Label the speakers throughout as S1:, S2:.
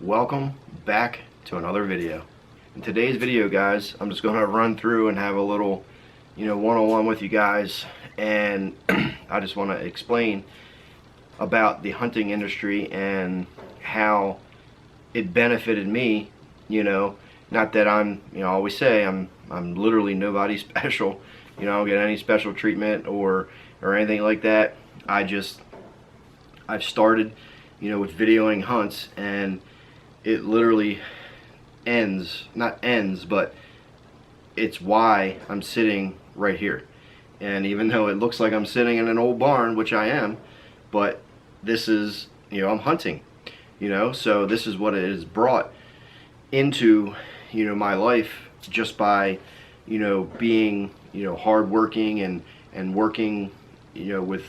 S1: Welcome back to another video. In today's video, guys, I'm just going to run through and have a little one-on-one with you guys, and I just want to explain about the hunting industry and how it benefited me. Not that I'm, I always say I'm literally nobody special. I don't get any special treatment or anything like that. I've started with videoing hunts, and it literally not ends, but it's why I'm sitting right here. And even though it looks like I'm sitting in an old barn, which I am, but this is, I'm hunting, so this is what it has brought into, my life, just by, being, hardworking and working, with,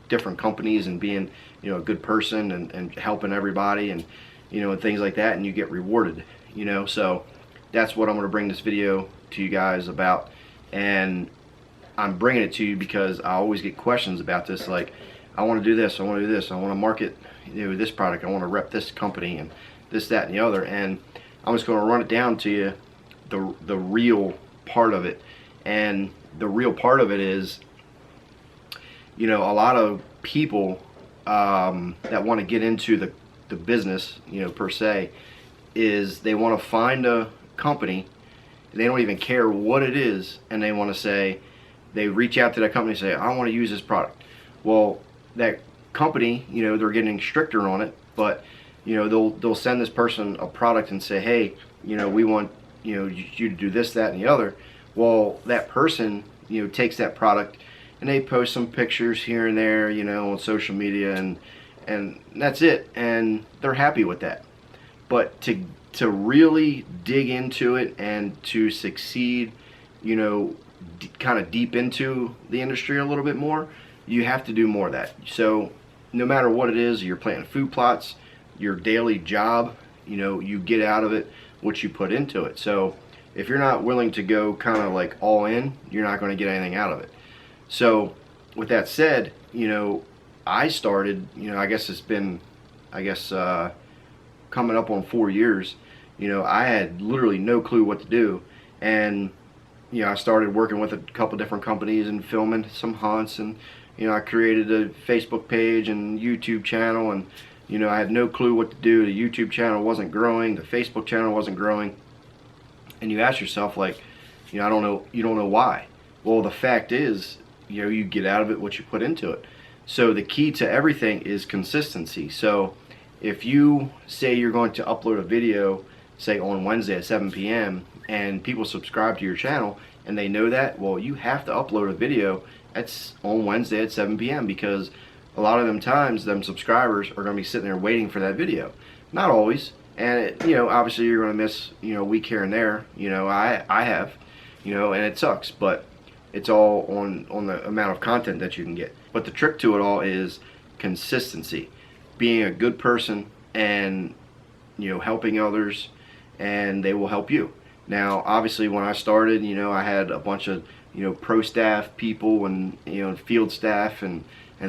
S1: different companies, and being, a good person, and helping everybody, and and things like that, and you get rewarded. So that's what I'm going to bring this video to you guys about. And I'm bringing it to you because I always get questions about this, like, I want to do this, I want to do this, I want to market this product, I want to rep this company, and this, that, and the other. And I'm just going to run it down to you, the real part of it. And the real part of it is, a lot of people that want to get into the business, per se, is they want to find a company, they don't even care what it is, and they want to say, they reach out to that company and say, I want to use this product. Well, that company, they're getting stricter on it, but they'll send this person a product and say, hey, we want you to do this, that, and the other. Well, that person takes that product and they post some pictures here and there, on social media, and that's it, and they're happy with that. But to really dig into it and to succeed, kind of deep into the industry a little bit more, you have to do more of that. So no matter what it is, you're planting food plots, your daily job, you get out of it what you put into it. So if you're not willing to go kind of like all in, you're not going to get anything out of it. So with that said, I started, I guess it's been, coming up on 4 years. I had literally no clue what to do, and I started working with a couple different companies and filming some hunts, and I created a Facebook page and YouTube channel, and I had no clue what to do. The YouTube channel wasn't growing, the Facebook channel wasn't growing, and you ask yourself, like, I don't know, you don't know why. Well, the fact is, you get out of it what you put into it. So the key to everything is consistency. So if you say you're going to upload a video, say on Wednesday at 7 p.m., and people subscribe to your channel and they know that, well, you have to upload a video on Wednesday at 7 p.m. because a lot of them times, them subscribers are going to be sitting there waiting for that video. Not always, and obviously you're going to miss a week here and there. I have, and it sucks, but it's all on the amount of content that you can get. But the trick to it all is consistency, being a good person, and helping others, and they will help you. Now, obviously, when I started, I had a bunch of pro staff people, and field staff, and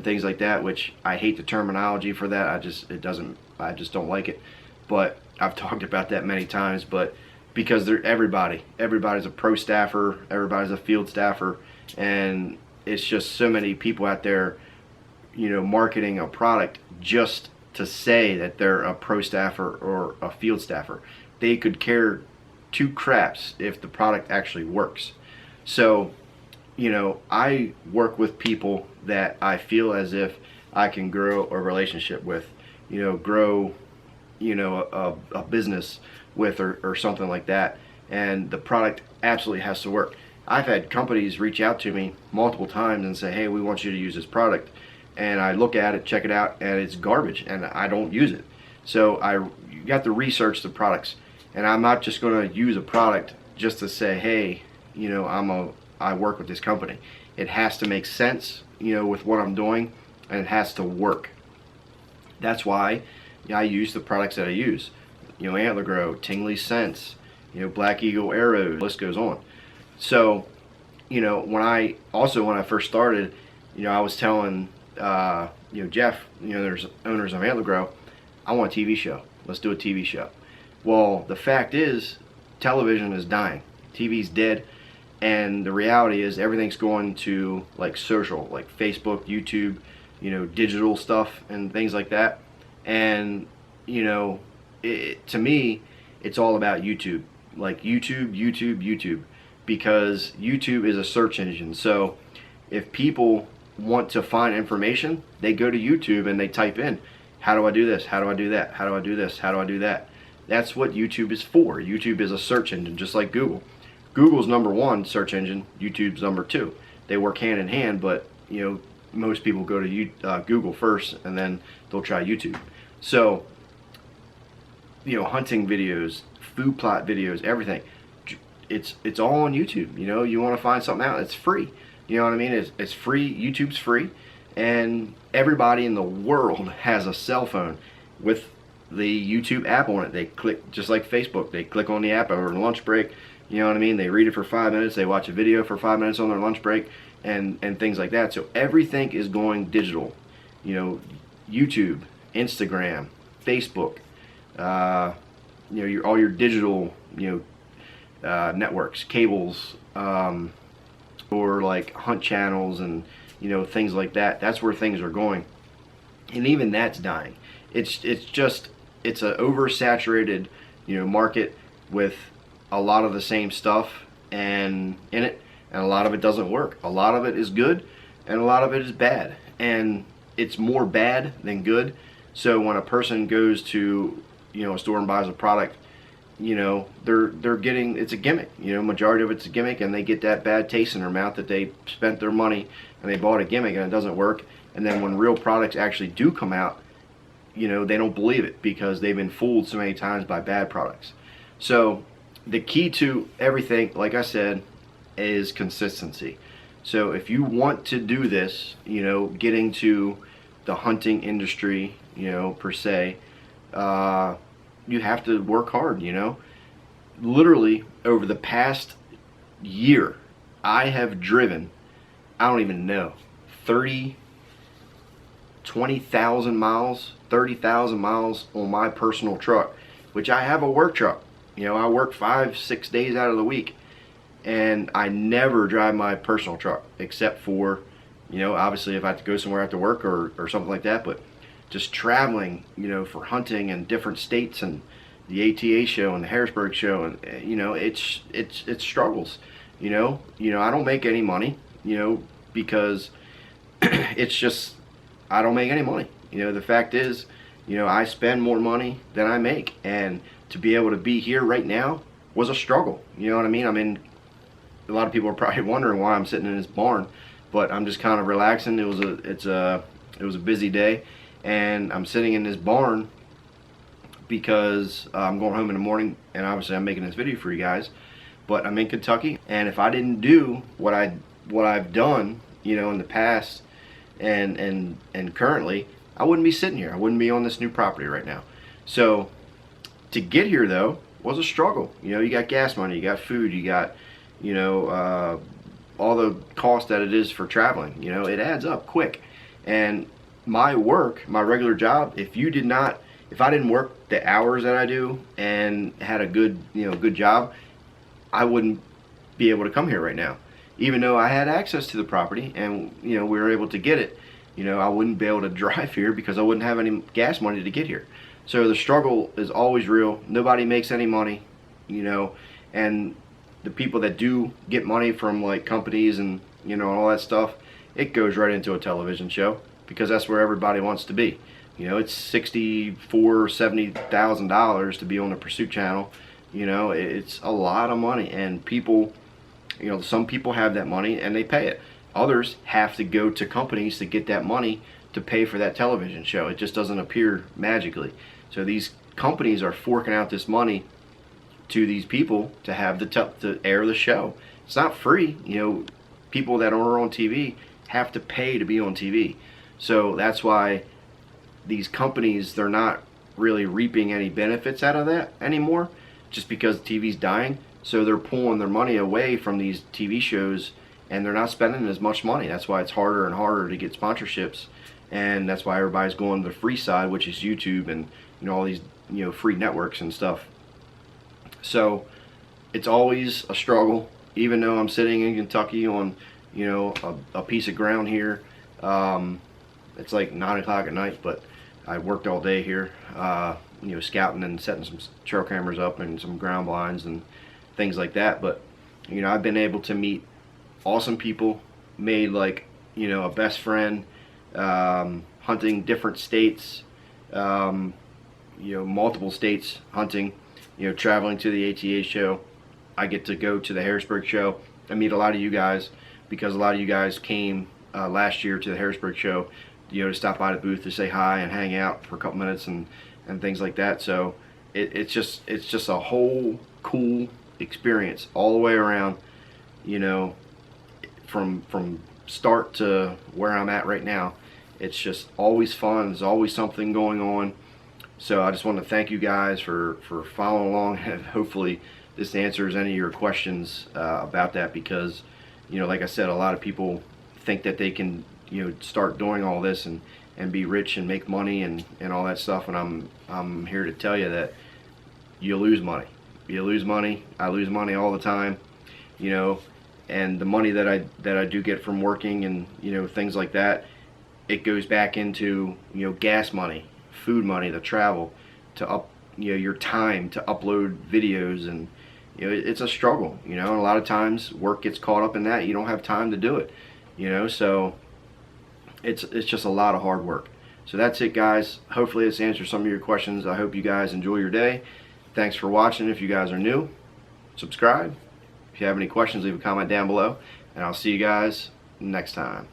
S1: things like that, which I hate the terminology for that. I just don't like it. But I've talked about that many times. But because everybody's a pro staffer, everybody's a field staffer, and it's just so many people out there, marketing a product just to say that they're a pro staffer or a field staffer. They could care two craps if the product actually works. So, I work with people that I feel as if I can grow a relationship with, grow, a business with, or something like that. And the product absolutely has to work. I've had companies reach out to me multiple times and say, hey, we want you to use this product. And I look at it, check it out, and it's garbage, and I don't use it. So you got to research the products. And I'm not just going to use a product just to say, hey, I work with this company. It has to make sense, with what I'm doing, and it has to work. That's why I use the products that I use. Antler Grow, Tingly Scents, Black Eagle Arrow, the list goes on. So, when I first started, I was telling, Jeff, there's owners of Antler Grow, I want a TV show. let's do a TV show. Well, the fact is, television is dying. TV's dead, and the reality is everything's going to like social, like Facebook, YouTube, digital stuff and things like that. And to me, it's all about YouTube. Like YouTube, because YouTube is a search engine. So if people want to find information, they go to YouTube and they type in, how do I do this? How do I do that? How do I do this? How do I do that? That's what YouTube is for. YouTube is a search engine, just like Google. Google's #1 search engine, YouTube's #2. They work hand in hand, but most people go to Google first, and then they'll try YouTube. So hunting videos, food plot videos, everything, it's all on YouTube. You want to find something out, it's free. You know what I mean? It's free. YouTube's free, and everybody in the world has a cell phone with the YouTube app on it. They click, just like Facebook, they click on the app over lunch break. You know what I mean? They read it for 5 minutes, they watch a video for 5 minutes on their lunch break, and things like that. So everything is going digital. YouTube, Instagram, Facebook, all your digital networks, cables, or like hunt channels and things like that. That's where things are going, and even that's dying. It's an oversaturated market with a lot of the same stuff and in it, and a lot of it doesn't work. A lot of it is good and a lot of it is bad, and it's more bad than good. So when a person goes to a store and buys a product, they're getting, it's a gimmick. Majority of it's a gimmick, and they get that bad taste in their mouth that they spent their money and they bought a gimmick and it doesn't work. And then when real products actually do come out, they don't believe it because they've been fooled so many times by bad products. So the key to everything, like I said, is consistency. So if you want to do this, getting to the hunting industry, per se, you have to work hard. Literally over the past year, I have driven, I don't even know, 20,000 miles, 30,000 miles on my personal truck, which I have a work truck. I work 5-6 days out of the week, and I never drive my personal truck except for, obviously if I have to go somewhere after work or something like that. But just traveling, for hunting in different states and the ATA show and the Harrisburg show, and it's struggles. I don't make any money, because it's just, I don't make any money. The fact is, I spend more money than I make, and to be able to be here right now was a struggle. You know what I mean? I mean, a lot of people are probably wondering why I'm sitting in this barn, but I'm just kind of relaxing. It was a busy day, and I'm sitting in this barn because I'm going home in the morning, and obviously I'm making this video for you guys. But I'm in Kentucky, and if I didn't do what I've done, in the past and currently, I wouldn't be sitting here. I wouldn't be on this new property right now. So to get here though was a struggle. You got gas money, you got food, you got all the cost that it is for traveling. It adds up quick. And my work, my regular job, if I didn't work the hours that I do and had a good job, I wouldn't be able to come here right now. Even though I had access to the property and we were able to get it, I wouldn't be able to drive here because I wouldn't have any gas money to get here. So the struggle is always real. Nobody makes any money, and the people that do get money from like companies and all that stuff, it goes right into a television show because that's where everybody wants to be. It's $70,000 to be on the Pursuit channel. It's a lot of money, and people, some people have that money and they pay it. Others have to go to companies to get that money to pay for that television show. It just doesn't appear magically. So these companies are forking out this money to these people to have to air the show. It's not free. People that are on TV have to pay to be on TV. So that's why these companies, they're not really reaping any benefits out of that anymore, just because TV's dying. So they're pulling their money away from these TV shows, and they're not spending as much money. That's why it's harder and harder to get sponsorships, and that's why everybody's going to the free side, which is YouTube and all these free networks and stuff. So it's always a struggle, even though I'm sitting in Kentucky on a piece of ground here. It's like 9 o'clock at night, but I worked all day here, scouting and setting some trail cameras up and some ground blinds and things like that. But I've been able to meet awesome people, made like a best friend, hunting different states, multiple states hunting, traveling to the ATA show. I get to go to the Harrisburg show and meet a lot of you guys, because a lot of you guys came last year to the Harrisburg show, to stop by the booth to say hi and hang out for a couple minutes and things like that. So it's just a whole cool experience all the way around, from start to where I'm at right now. It's just always fun. There's always something going on. So I just want to thank you guys for following along, and hopefully this answers any of your questions about that, because like I said, a lot of people think that they can start doing all this and be rich and make money and all that stuff, and I'm here to tell you that you lose money. You lose money. I lose money all the time, and the money that I do get from working and things like that, it goes back into gas money, food money, the travel, to up your time to upload videos, and it's a struggle, and a lot of times work gets caught up in that. You don't have time to do it, so it's just a lot of hard work. So that's it, guys. Hopefully this answers some of your questions. I hope you guys enjoy your day. Thanks for watching. If you guys are new, subscribe. If you have any questions, leave a comment down below, and I'll see you guys next time.